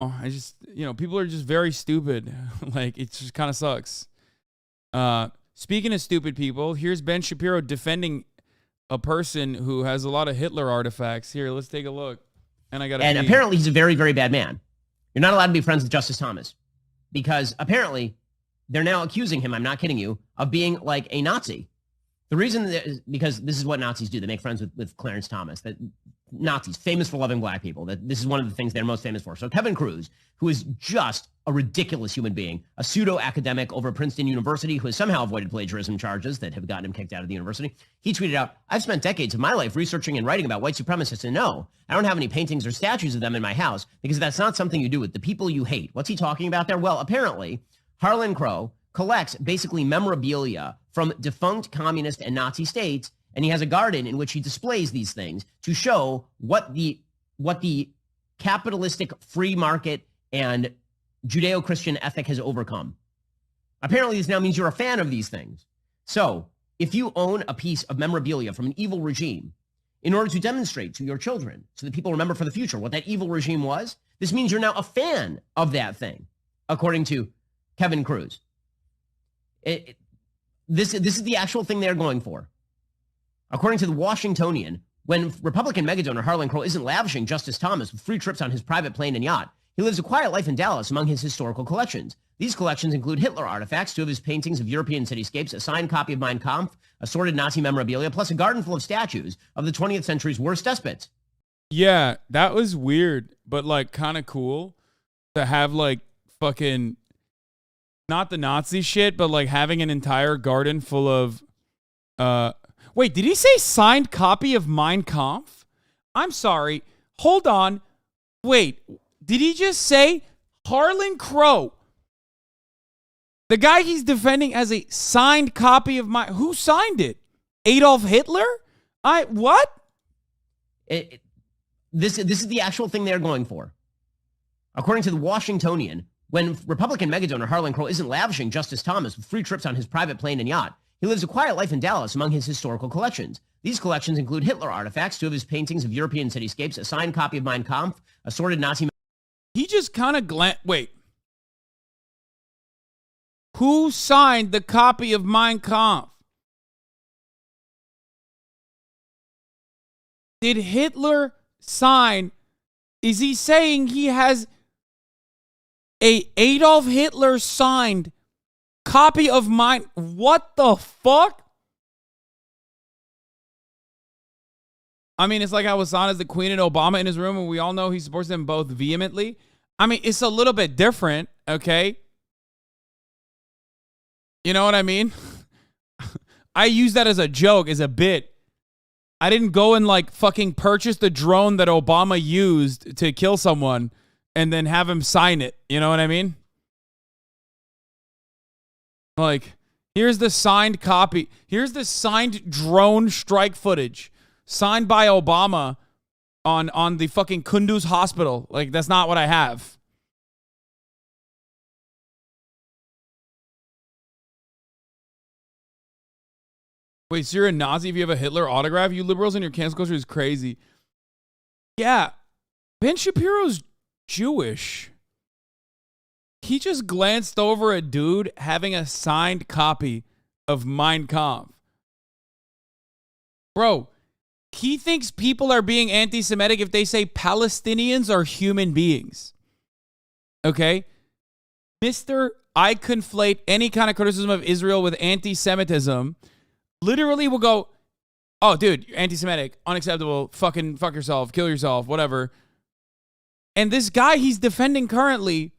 I just, people are just very stupid. Like, it just kind of sucks. Speaking of stupid people, here's Ben Shapiro defending a person who has a lot of Hitler artifacts. Here, let's take a look. And apparently he's a very, very bad man. You're not allowed to be friends with Justice Thomas because apparently they're now accusing him, I'm not kidding you, of being like a Nazi. The reason is because this is what Nazis do. They make friends with Clarence Thomas. That Nazis, famous for loving black people. That this is one of the things they're most famous for. So Kevin Cruz, who is just a ridiculous human being, a pseudo-academic over at Princeton University who has somehow avoided plagiarism charges that have gotten him kicked out of the university, he tweeted out, I've spent decades of my life researching and writing about white supremacists, and no, I don't have any paintings or statues of them in my house because that's not something you do with the people you hate. What's he talking about there? Well, apparently, Harlan Crow collects basically memorabilia from defunct communist and Nazi states, and he has a garden in which he displays these things to show what the capitalistic free market and Judeo-Christian ethic has overcome. Apparently, this now means you're a fan of these things. So, if you own a piece of memorabilia from an evil regime, in order to demonstrate to your children, so that people remember for the future what that evil regime was, this means you're now a fan of that thing, according to Kevin Cruz. This is the actual thing they're going for. According to the Washingtonian, when Republican megadonor Harlan Crow isn't lavishing Justice Thomas with free trips on his private plane and yacht, he lives a quiet life in Dallas among his historical collections. These collections include Hitler artifacts, 2 of his paintings of European cityscapes, a signed copy of Mein Kampf, assorted Nazi memorabilia, plus a garden full of statues of the 20th century's worst despots. Yeah, that was weird, but like kind of cool to have like fucking not the Nazi shit, but like having an entire garden full of wait, did he say signed copy of Mein Kampf? I'm sorry. Hold on. Wait, did he just say Harlan Crow? The guy he's defending as a signed copy of who signed it? Adolf Hitler? What? This is the actual thing they're going for. According to the Washingtonian, when Republican megadonor Harlan Crow isn't lavishing Justice Thomas with free trips on his private plane and yacht, he lives a quiet life in Dallas among his historical collections. These collections include Hitler artifacts, 2 of his paintings of European cityscapes, a signed copy of Mein Kampf, assorted Nazi... He just kind of wait. Who signed the copy of Mein Kampf? Did Hitler sign? Is he saying he has a Adolf Hitler signed copy of mine? What the fuck? I mean, it's like how Hassan is the Queen and Obama in his room, and we all know he supports them both vehemently. I mean, it's a little bit different, okay? You know what I mean? I use that as a joke, as a bit. I didn't go and like fucking purchase the drone that Obama used to kill someone and then have him sign it. You know what I mean? Like, here's the signed copy. Here's the signed drone strike footage signed by Obama on the fucking Kunduz hospital. Like, that's not what I have. Wait, so you're a Nazi if you have a Hitler autograph? You liberals and your cancel culture is crazy. Yeah. Ben Shapiro's Jewish. He just glanced over a dude having a signed copy of Mein Kampf. Bro, he thinks people are being anti-Semitic if they say Palestinians are human beings. Okay? Mr. I conflate any kind of criticism of Israel with anti-Semitism. Literally will go, oh, dude, you're anti-Semitic, unacceptable, fucking fuck yourself, kill yourself, whatever. And this guy he's defending currently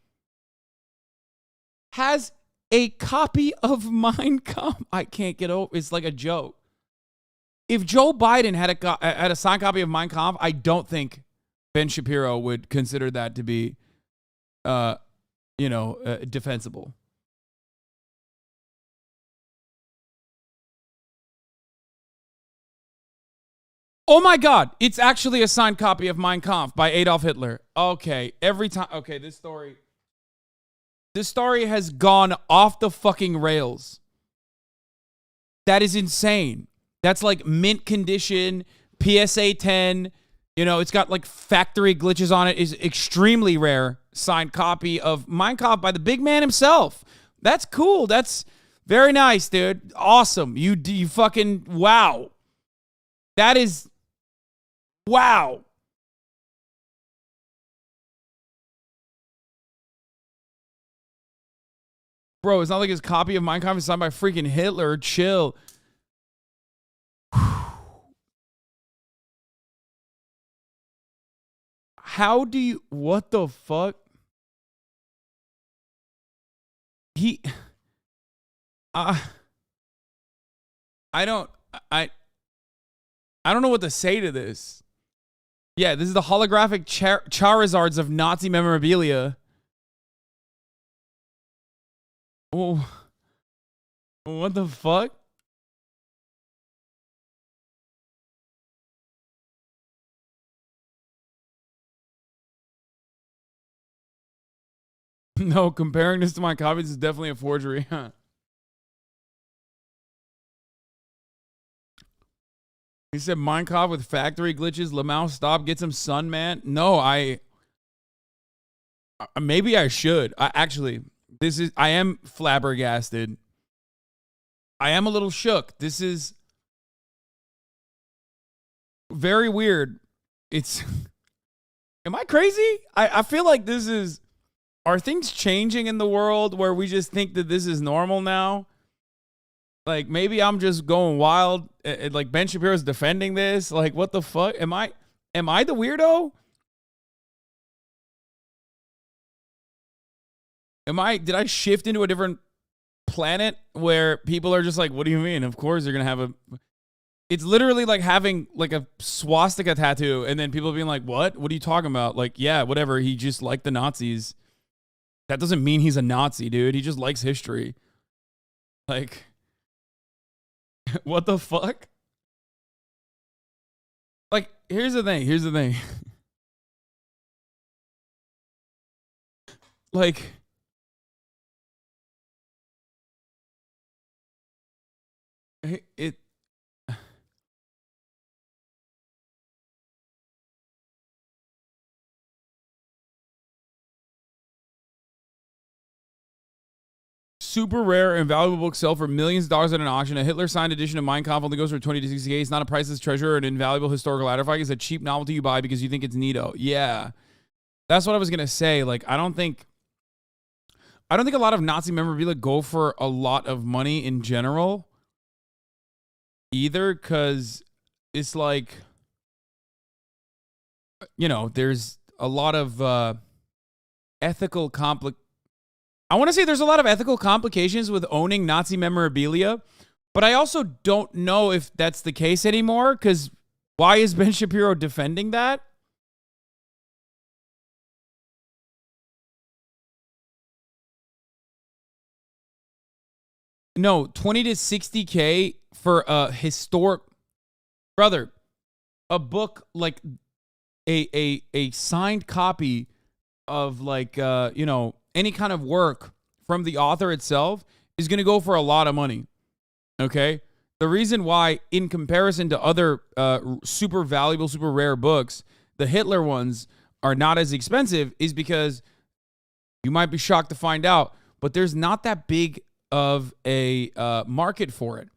has a copy of Mein Kampf. I can't get over. It's like a joke. If Joe Biden had a signed copy of Mein Kampf, I don't think Ben Shapiro would consider that to be, defensible. Oh my God, it's actually a signed copy of Mein Kampf by Adolf Hitler. Okay, every time. Okay, this story has gone off the fucking rails. That is insane. That's like mint condition, PSA 10. You know, it's got like factory glitches on it. Is extremely rare. signed copy of Mein Kampf by the big man himself. That's cool. That's very nice, dude. Awesome. You fucking wow. That is wow. Bro, it's not like his copy of Mein Kampf is signed by freaking Hitler. Chill. How do you... What the fuck? I don't know what to say to this. Yeah, this is the holographic Charizards of Nazi memorabilia. Oh, what the fuck? No, comparing this to my copies is definitely a forgery. He said Mein Kampf with factory glitches. Lamau stop, get some sun, man. No, maybe I should. I am flabbergasted. I am a little shook. This is very weird. Am I crazy? I feel like are things changing in the world where we just think that this is normal now? Like, maybe I'm just going wild. Like, Ben Shapiro's defending this. Like, what the fuck? Am I the weirdo? Did I shift into a different planet where people are just like, what do you mean? Of course you're going to have it's literally like having like a swastika tattoo and then people being like, what? What are you talking about? Like, yeah, whatever. He just liked the Nazis. That doesn't mean he's a Nazi, dude. He just likes history. Like, what the fuck? Like, here's the thing. Like, it super rare and valuable books sell for millions of dollars at an auction. A Hitler signed edition of Mein Kampf only goes for 20 to 60K. It's not a priceless treasure or an invaluable historical artifact. It's a cheap novelty you buy because you think it's neato. Yeah. That's what I was going to say. Like, I don't think a lot of Nazi memorabilia go for a lot of money in general either, because it's like, you know, there's a lot of ethical I want to say there's a lot of ethical complications with owning Nazi memorabilia, but I also don't know if that's the case anymore, because why is Ben Shapiro defending that? No, 20 to 60K for a historic, brother, a book like a signed copy of like, you know, any kind of work from the author itself is going to go for a lot of money. Okay. The reason why, in comparison to other super valuable, super rare books, the Hitler ones are not as expensive is because you might be shocked to find out, but there's not that big of a market for it.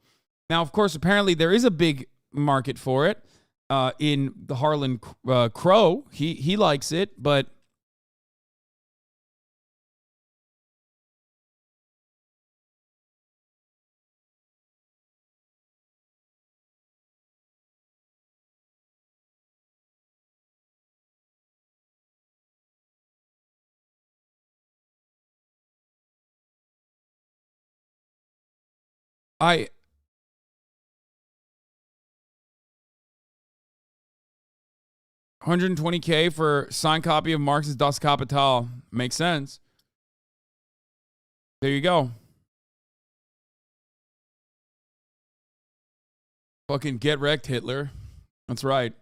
Now, of course, apparently there is a big market for it in the Harlan Crow. He likes it, but I 120K for signed copy of Marx's Das Kapital. Makes sense. There you go. Fucking get wrecked, Hitler. That's right.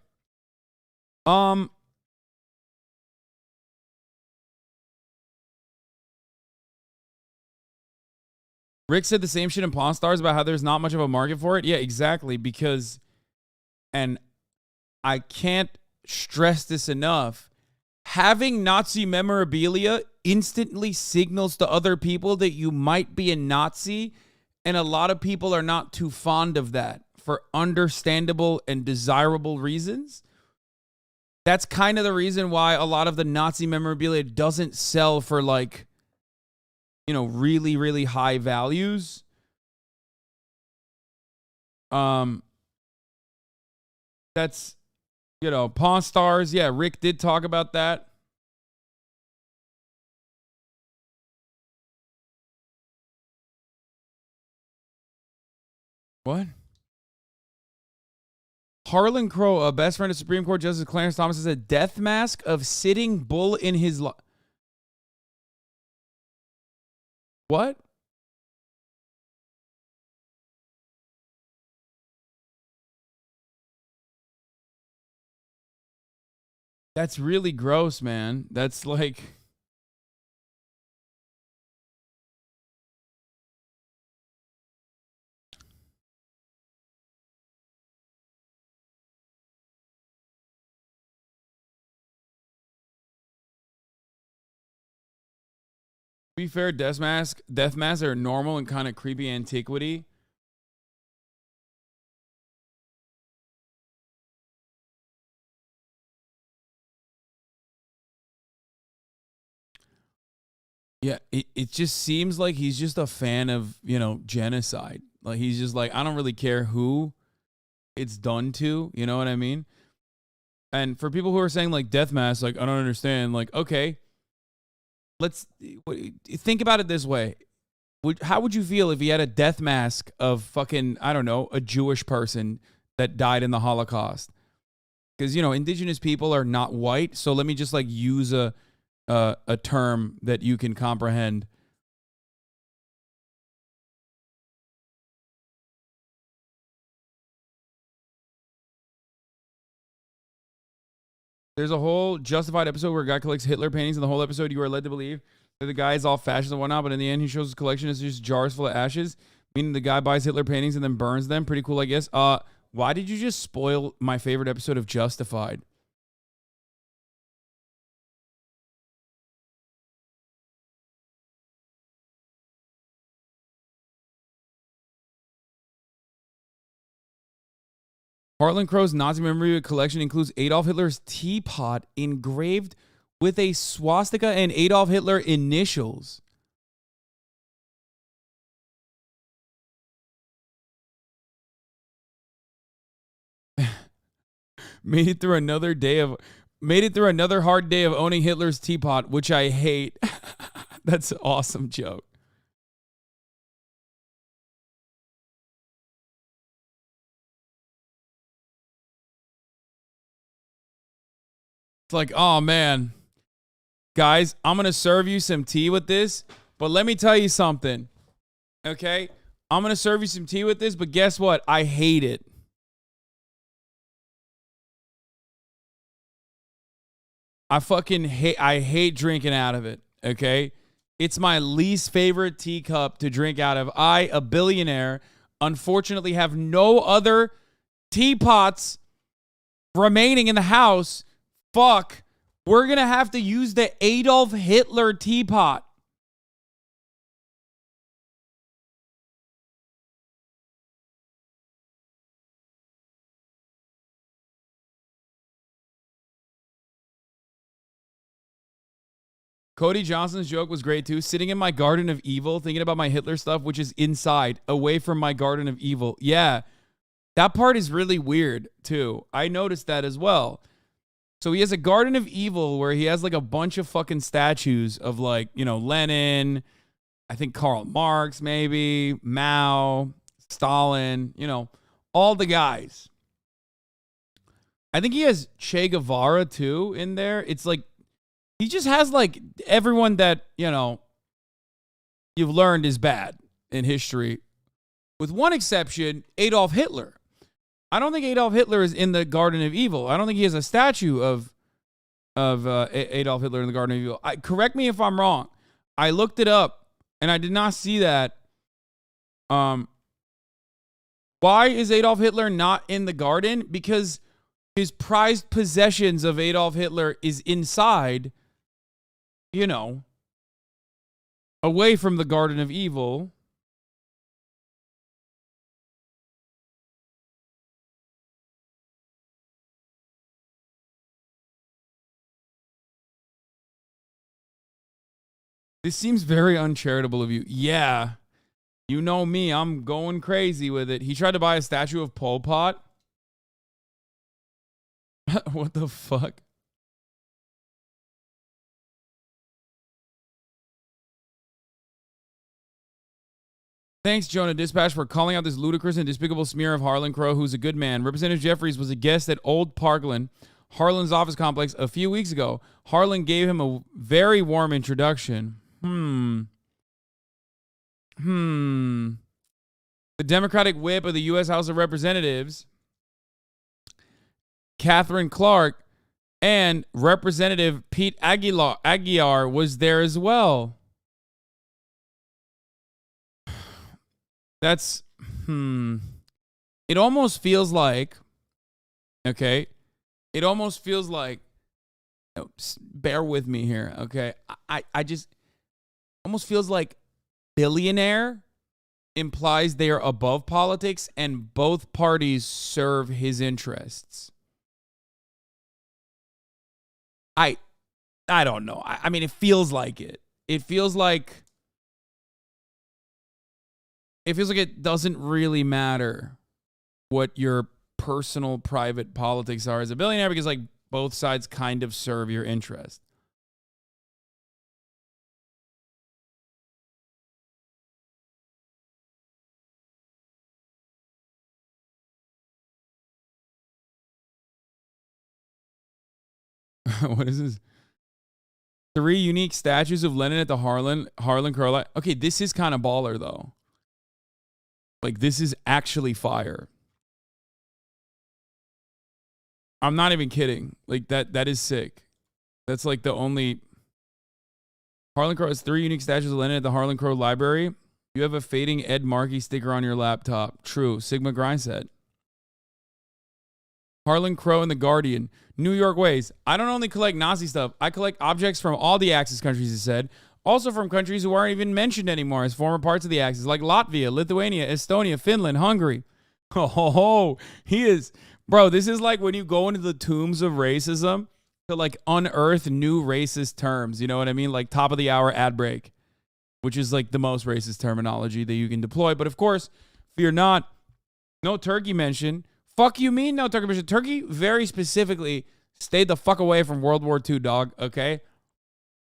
Rick said the same shit in Pawn Stars about how there's not much of a market for it. Yeah, exactly. Because, and I can't stress this enough, having Nazi memorabilia instantly signals to other people that you might be a Nazi, and a lot of people are not too fond of that for understandable and desirable reasons. That's kind of the reason why a lot of the Nazi memorabilia doesn't sell for like, you know, really, really high values. That's, you know, Pawn Stars. Yeah, Rick did talk about that. What? Harlan Crow, a best friend of Supreme Court Justice Clarence Thomas, is a death mask of sitting bull in his What? That's really gross, man. That's like... To be fair, death masks are normal and kind of creepy antiquity. Yeah, it just seems like he's just a fan of, you know, genocide. Like, he's just like, I don't really care who it's done to, you know what I mean? And for people who are saying, like, death masks, like, I don't understand, like, okay, let's think about it this way. How would you feel if he had a death mask of fucking, I don't know, a Jewish person that died in the Holocaust? Because, you know, indigenous people are not white, so let me just, like, use a term that you can comprehend. There's a whole Justified episode where a guy collects Hitler paintings, and the whole episode you are led to believe that the guy is all fascist and whatnot, but in the end he shows his collection is just jars full of ashes, meaning the guy buys Hitler paintings and then burns them. Pretty cool, I guess. Why did you just spoil my favorite episode of Justified? Harlan Crow's Nazi memorabilia collection includes Adolf Hitler's teapot engraved with a swastika and Adolf Hitler initials. Made it through another hard day of owning Hitler's teapot, which I hate. That's an awesome joke. It's like, oh man, guys, I'm going to serve you some tea with this, but let me tell you something. Okay? I'm going to serve you some tea with this, but guess what? I hate it. I hate drinking out of it, okay? It's my least favorite teacup to drink out of. I, a billionaire, unfortunately have no other teapots remaining in the house. Fuck. We're going to have to use the Adolf Hitler teapot. Cody Johnson's joke was great too. Sitting in my garden of evil, thinking about my Hitler stuff, which is inside, away from my garden of evil. Yeah, that part is really weird too. I noticed that as well. So he has a garden of evil where he has like a bunch of fucking statues of, like, you know, Lenin, I think Karl Marx, maybe, Mao, Stalin, you know, all the guys. I think he has Che Guevara too in there. It's like, he just has like everyone that, you know, you've learned is bad in history. With one exception, Adolf Hitler. I don't think Adolf Hitler is in the Garden of Evil. I don't think he has a statue of Adolf Hitler in the Garden of Evil. Correct me if I'm wrong. I looked it up and I did not see that. Why is Adolf Hitler not in the garden? Because his prized possessions of Adolf Hitler is inside, away from the Garden of Evil. This seems very uncharitable of you. Yeah. You know me. I'm going crazy with it. He tried to buy a statue of Pol Pot. What the fuck? Thanks, Jonah Dispatch, for calling out this ludicrous and despicable smear of Harlan Crow, who's a good man. Representative Jeffries was a guest at Old Parkland, Harlan's office complex, a few weeks ago. Harlan gave him a very warm introduction. The Democratic whip of the U.S. House of Representatives, Catherine Clark, and Representative Pete Aguilar was there as well. That's, it almost feels like, okay, it almost feels like, bear with me here, okay? I just, almost feels like billionaire implies they are above politics and both parties serve his interests. I don't know. I mean, it feels like it. It feels like it doesn't really matter what your personal private politics are as a billionaire because like both sides kind of serve your interest. What is this? 3 unique statues of Lenin at the Harlan Crow. Okay, this is kind of baller though. Like this is actually fire. I'm not even kidding. Like that is sick. That's like the only. Harlan Crow has 3 unique statues of Lenin at the Harlan Crow Library. You have a fading Ed Markey sticker on your laptop. True. Sigma Grind set. Harlan Crow and the Guardian. New York ways. I don't only collect Nazi stuff. I collect objects from all the Axis countries, he said. Also from countries who aren't even mentioned anymore as former parts of the Axis, like Latvia, Lithuania, Estonia, Finland, Hungary. Oh, he is. Bro, this is like when you go into the tombs of racism to like unearth new racist terms. You know what I mean? Like top of the hour ad break, which is like the most racist terminology that you can deploy. But of course, fear not. No Turkey mention. Fuck you mean no Turkey mention? Turkey very specifically stayed the fuck away from World War II, dog, okay?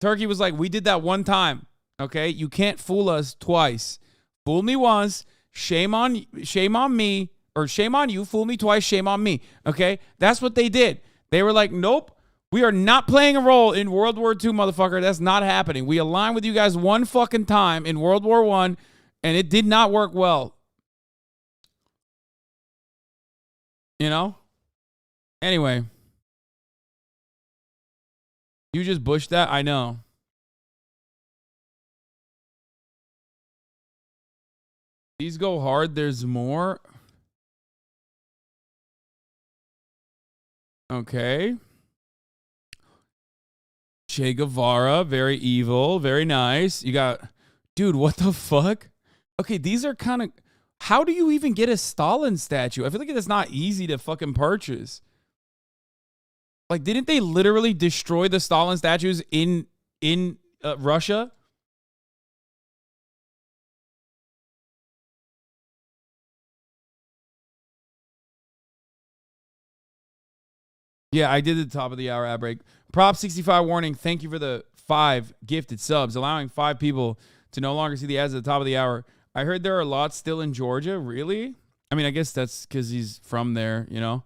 Turkey was like, we did that one time, okay? You can't fool us twice. Fool me once, shame on me, or shame on you, fool me twice, shame on me, okay? That's what they did. They were like, nope, we are not playing a role in World War II, motherfucker. That's not happening. We aligned with you guys one fucking time in World War I, and it did not work well. You know? Anyway. You just pushed that? I know. These go hard. There's more. Okay. Che Guevara. Very evil. Very nice. You got... Dude, what the fuck? Okay, these are kind of... How do you even get a Stalin statue? I feel like it's not easy to fucking purchase. Like, didn't they literally destroy the Stalin statues in Russia? Yeah, I did the top of the hour ad break. Prop 65 warning. Thank you for the 5 gifted subs, allowing 5 people to no longer see the ads at the top of the hour. I heard there are lots still in Georgia. Really? I mean, I guess that's because he's from there, you know?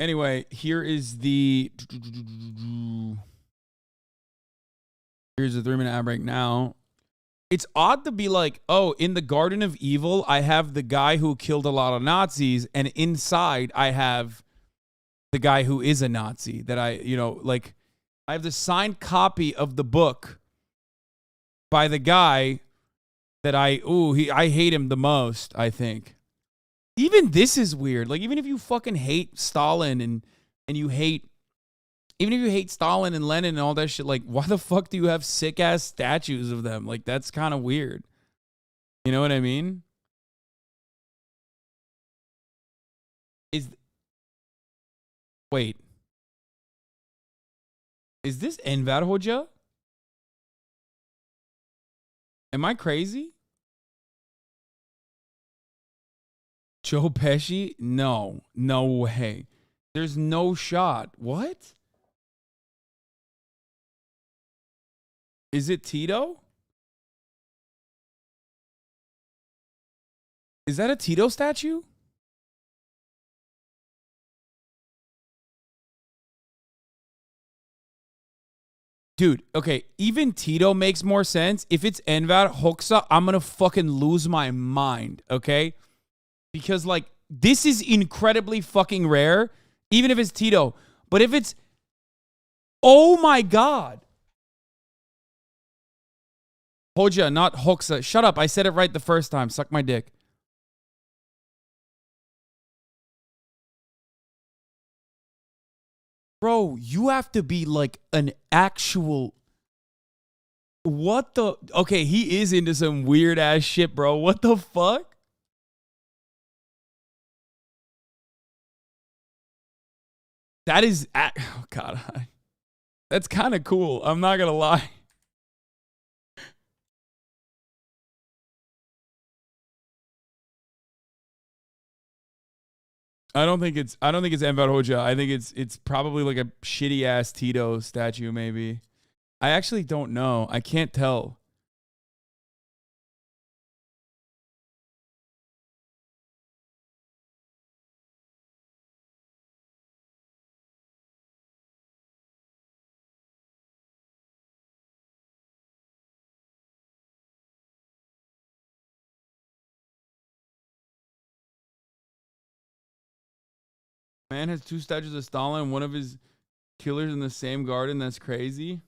Anyway, here's the 3-minute ad break now. It's odd to be like, oh, in the Garden of Evil, I have the guy who killed a lot of Nazis, and inside I have the guy who is a Nazi that I, like, I have the signed copy of the book by the guy that I hate him the most, I think. Even this is weird. Like, even if you fucking hate Stalin and you hate, even if you hate Stalin and Lenin and all that shit, like, why the fuck do you have sick ass statues of them? Like, that's kind of weird. You know what I mean? Wait. Is this Enver Hoca? Am I crazy? Joe Pesci? No. No way. There's no shot. What? Is it Tito? Is that a Tito statue? Dude, okay, even Tito makes more sense. If it's Enver Hoxha, I'm going to fucking lose my mind, okay? Because, like, this is incredibly fucking rare, even if it's Tito. But if it's, oh my God. Hoja, not Hoxha. Shut up, I said it right the first time. Suck my dick. Bro, you have to be like an actual... What the... Okay, he is into some weird ass shit, bro. What the fuck? That is... Oh, God. That's kind of cool. I'm not going to lie. I don't think it's Enver Hoxha. I think it's probably like a shitty ass Tito statue, maybe. I actually don't know. I can't tell. Man has two statues of Stalin and one of his killers in the same garden. That's crazy.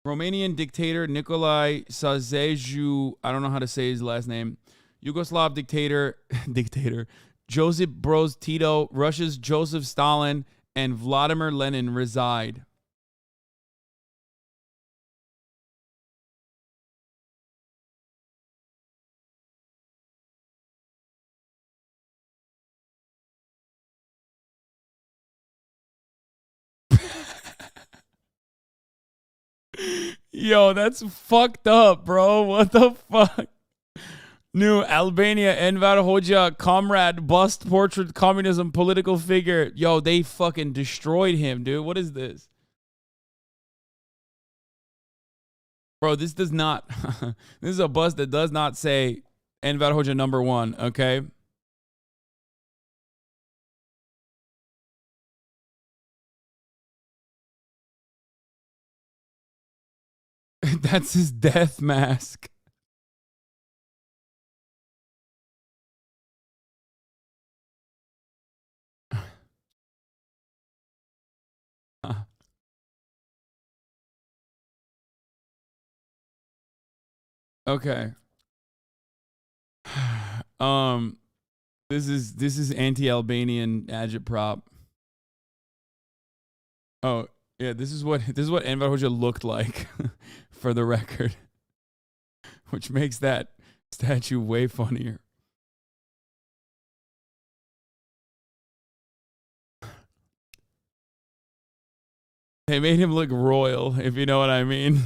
Romanian dictator Nicolae Ceausescu, I don't know how to say his last name. Yugoslav dictator Joseph Broz Tito, Russia's Joseph Stalin, and Vladimir Lenin reside. Yo, that's fucked up, bro. What the fuck? New Albania, Enver Hoxha, comrade, bust, portrait, communism, political figure. Yo, they fucking destroyed him, dude. What is this? Bro, this does not... This is a bust that does not say Enver Hoxha #1, okay? That's his death mask. Okay. This is anti-Albanian agitprop. Oh, yeah, this is what Enver Hoxha looked like for the record. Which makes that statue way funnier. They made him look royal, if you know what I mean.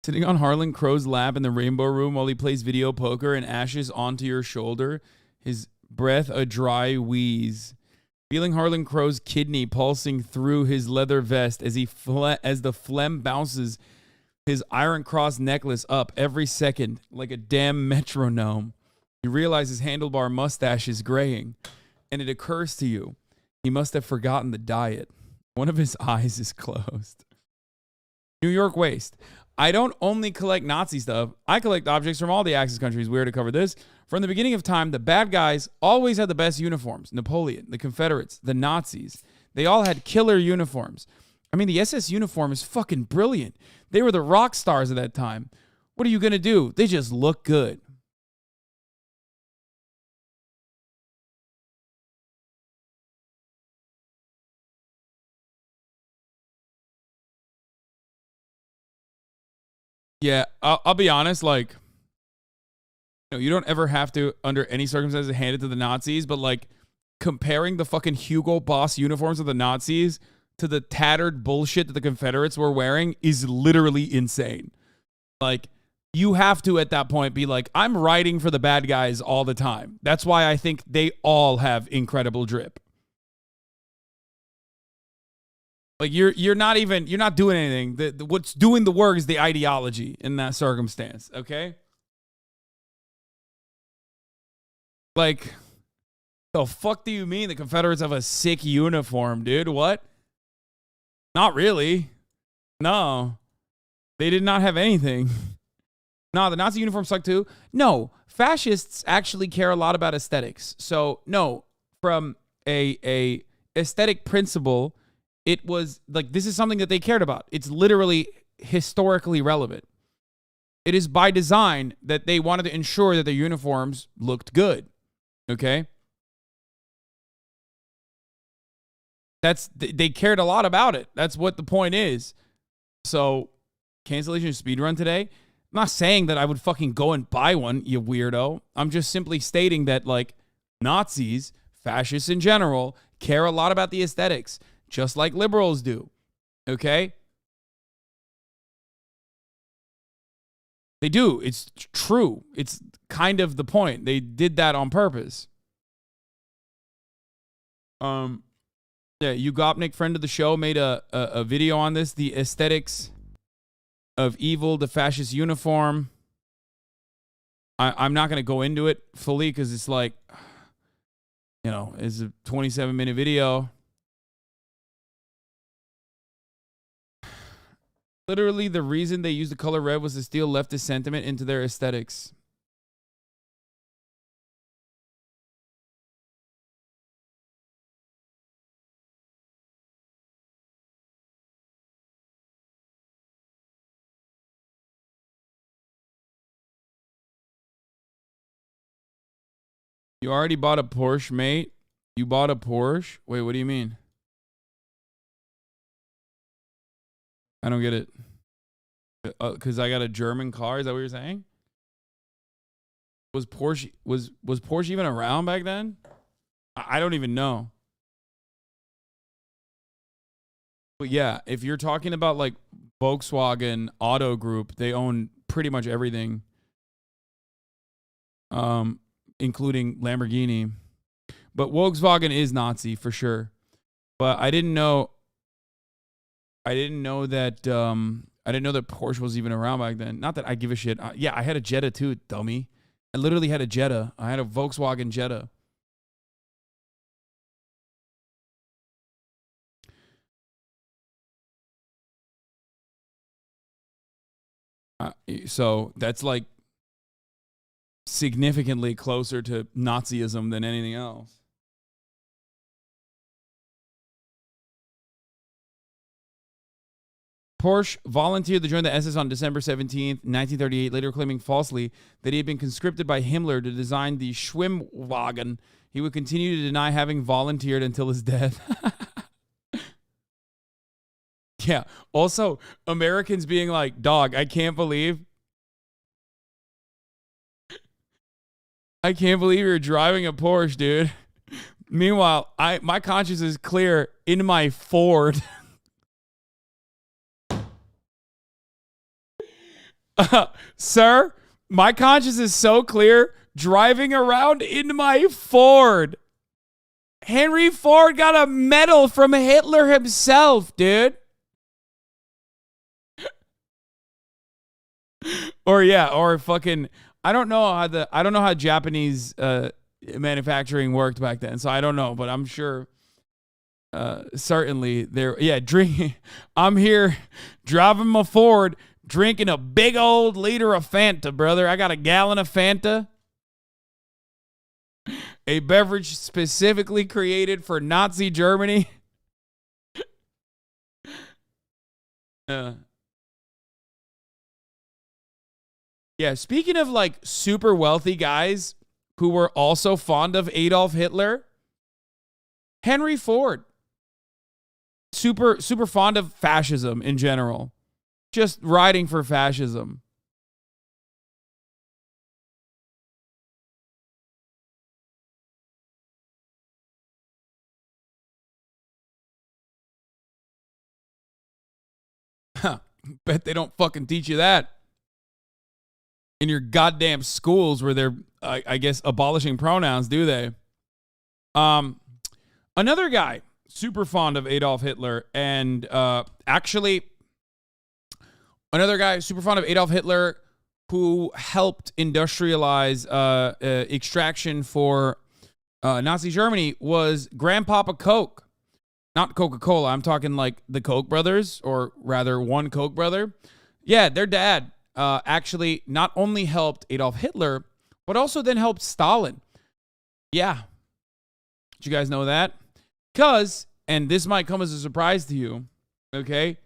Sitting on Harlan Crow's lap in the Rainbow Room while he plays video poker and ashes onto your shoulder, his breath a dry wheeze. Feeling Harlan Crow's kidney pulsing through his leather vest as as the phlegm bounces his Iron Cross necklace up every second like a damn metronome. You realize his handlebar mustache is graying, and it occurs to you he must have forgotten the diet. One of his eyes is closed. New York waist. I don't only collect Nazi stuff. I collect objects from all the Axis countries. Weird to cover this. From the beginning of time, the bad guys always had the best uniforms. Napoleon, the Confederates, the Nazis. They all had killer uniforms. I mean, the SS uniform is fucking brilliant. They were the rock stars of that time. What are you going to do? They just look good. Yeah, I'll be honest, like, you don't ever have to, under any circumstances, hand it to the Nazis, but, like, comparing the fucking Hugo Boss uniforms of the Nazis to the tattered bullshit that the Confederates were wearing is literally insane. Like, you have to, at that point, be like, I'm riding for the bad guys all the time. That's why I think they all have incredible drip. Like, you're not doing anything. What's doing the work is the ideology in that circumstance, okay? Like, the fuck do you mean the Confederates have a sick uniform, dude? What? Not really. No. They did not have anything. No, the Nazi uniform sucked too. No, fascists actually care a lot about aesthetics. So, no, from a aesthetic principle, it was like, this is something that they cared about. It's literally historically relevant. It is by design that they wanted to ensure that their uniforms looked good. Okay? They cared a lot about it. That's what the point is. So, cancellation of speedrun today. I'm not saying that I would fucking go and buy one, you weirdo. I'm just simply stating that, like, Nazis, fascists in general, care a lot about the aesthetics, just like liberals do. Okay? They do. It's true. It's kind of the point. They did that on purpose. Yeah, Ugopnik, friend of the show, made a video on this, the aesthetics of evil, the fascist uniform. I'm not going to go into it fully because it's like, it's a 27-minute video. Literally, the reason they used the color red was to steal leftist sentiment into their aesthetics. You already bought a Porsche, mate? You bought a Porsche? Wait, what do you mean? I don't get it. Because I got a German car? Is that what you're saying? Was Porsche even around back then? I don't even know. But yeah, if you're talking about like Volkswagen Auto Group, they own pretty much everything. Including Lamborghini. But Volkswagen is Nazi for sure. But I didn't know that Porsche was even around back then. Not that I give a shit. Yeah, I had a Jetta too, dummy. I literally had a Jetta. I had a Volkswagen Jetta. So that's like significantly closer to Nazism than anything else. Porsche volunteered to join the SS on December 17th, 1938, later claiming falsely that he had been conscripted by Himmler to design the Schwimmwagen. He would continue to deny having volunteered until his death. Yeah. Also, Americans being like, dog, I can't believe you're driving a Porsche, dude. Meanwhile, my conscience is clear in my Ford. Sir, my conscience is so clear driving around in my Ford. Henry Ford got a medal from Hitler himself, dude. Or fucking, I don't know how Japanese manufacturing worked back then, so I don't know, but I'm sure certainly drinking. I'm here driving my Ford, drinking a big old liter of Fanta, brother. I got a gallon of Fanta. A beverage specifically created for Nazi Germany. Yeah, speaking of like super wealthy guys who were also fond of Adolf Hitler, Henry Ford. Super fond of fascism in general. Just riding for fascism. Bet they don't fucking teach you that in your goddamn schools where they're, I guess, abolishing pronouns, do they? Another guy super fond of Adolf Hitler, and actually, another guy super fond of Adolf Hitler who helped industrialize extraction for Nazi Germany was Grandpapa Coke. Not Coca-Cola. I'm talking like the Koch brothers, or rather one Koch brother. Yeah, their dad actually not only helped Adolf Hitler, but also then helped Stalin. Yeah. Did you guys know that? Because, and this might come as a surprise to you, okay?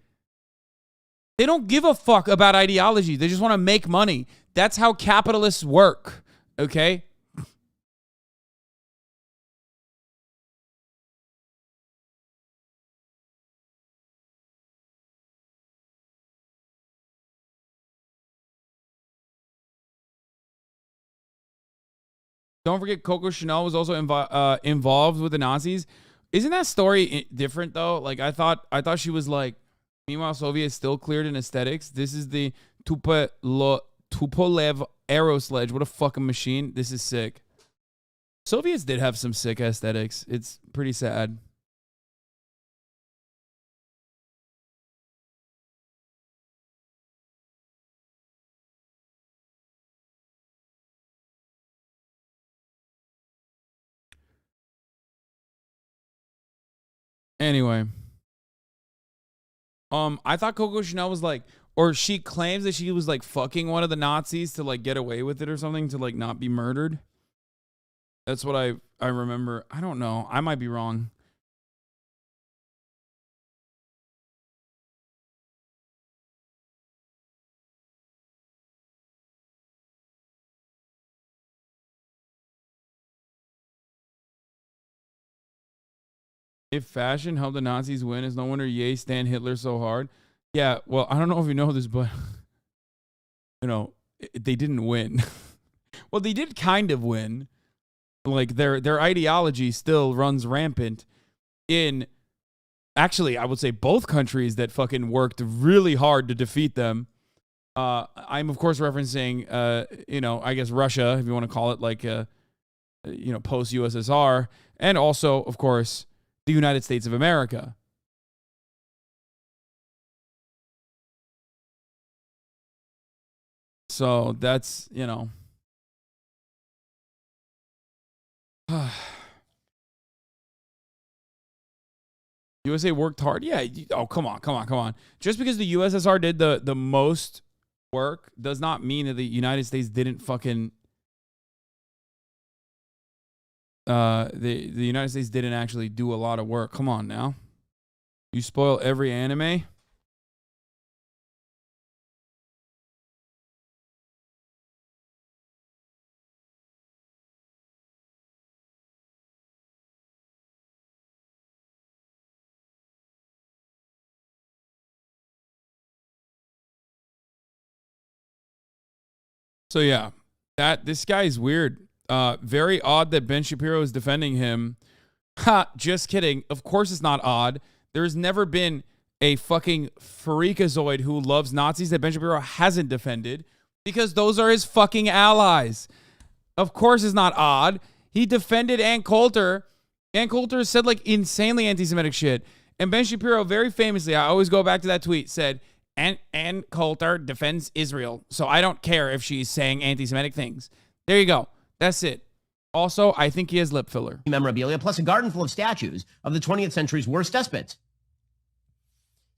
They don't give a fuck about ideology. They just want to make money. That's how capitalists work, okay? Don't forget Coco Chanel was also involved with the Nazis. Isn't that story different though? Like I thought she was like, meanwhile Soviets still cleared in aesthetics. This is the Tupolev Aero Sledge. What a fucking machine. This is sick. Soviets did have some sick aesthetics. It's pretty sad. Anyway, I thought Coco Chanel was like, or she claims that she was like fucking one of the Nazis to like get away with it or something, to like not be murdered. That's what I remember. I don't know. I might be wrong. If fashion helped the Nazis win, it's no wonder Ye stand Hitler so hard. Yeah, well, I don't know if you know this, but you know, they didn't win. Well, they did kind of win. Like their ideology still runs rampant in, actually, I would say both countries that fucking worked really hard to defeat them. I'm of course referencing, you know, I guess Russia, if you want to call it like, you know, post USSR, and also, of course, the United States of America. So that's, you know. USA worked hard. Yeah. Oh, come on. Just because the USSR did the most work does not mean that the United States didn't fucking the United States didn't actually do a lot of work. Come on now. You spoil every anime. So yeah, this guy is weird. Very odd that Ben Shapiro is defending him. Ha, just kidding. Of course it's not odd. There's never been a fucking freakazoid who loves Nazis that Ben Shapiro hasn't defended, because those are his fucking allies. Of course it's not odd. He defended Ann Coulter. Ann Coulter said like insanely anti-Semitic shit. And Ben Shapiro very famously, I always go back to that tweet, said, Ann Coulter defends Israel, so I don't care if she's saying anti-Semitic things. There you go. That's it. Also, I think he has lip filler. Memorabilia, plus a garden full of statues of the 20th century's worst despots.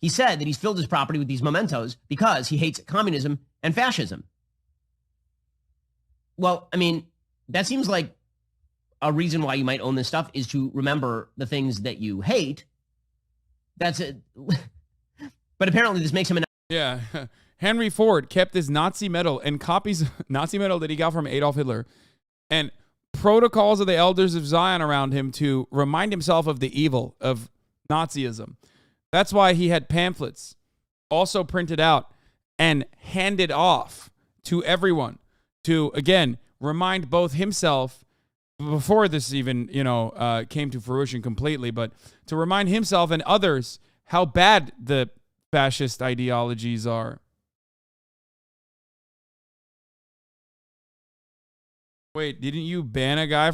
He said that he's filled his property with these mementos because he hates communism and fascism. Well, I mean, that seems like a reason why you might own this stuff is to remember the things that you hate. That's it. But apparently this makes him Yeah. Henry Ford kept his Nazi medal and copies Nazi medal that he got from Adolf Hitler and protocols of the elders of Zion around him to remind himself of the evil of Nazism. That's why he had pamphlets also printed out and handed off to everyone to, again, remind both himself before this even, came to fruition completely, but to remind himself and others how bad the fascist ideologies are. Wait, didn't you ban a guy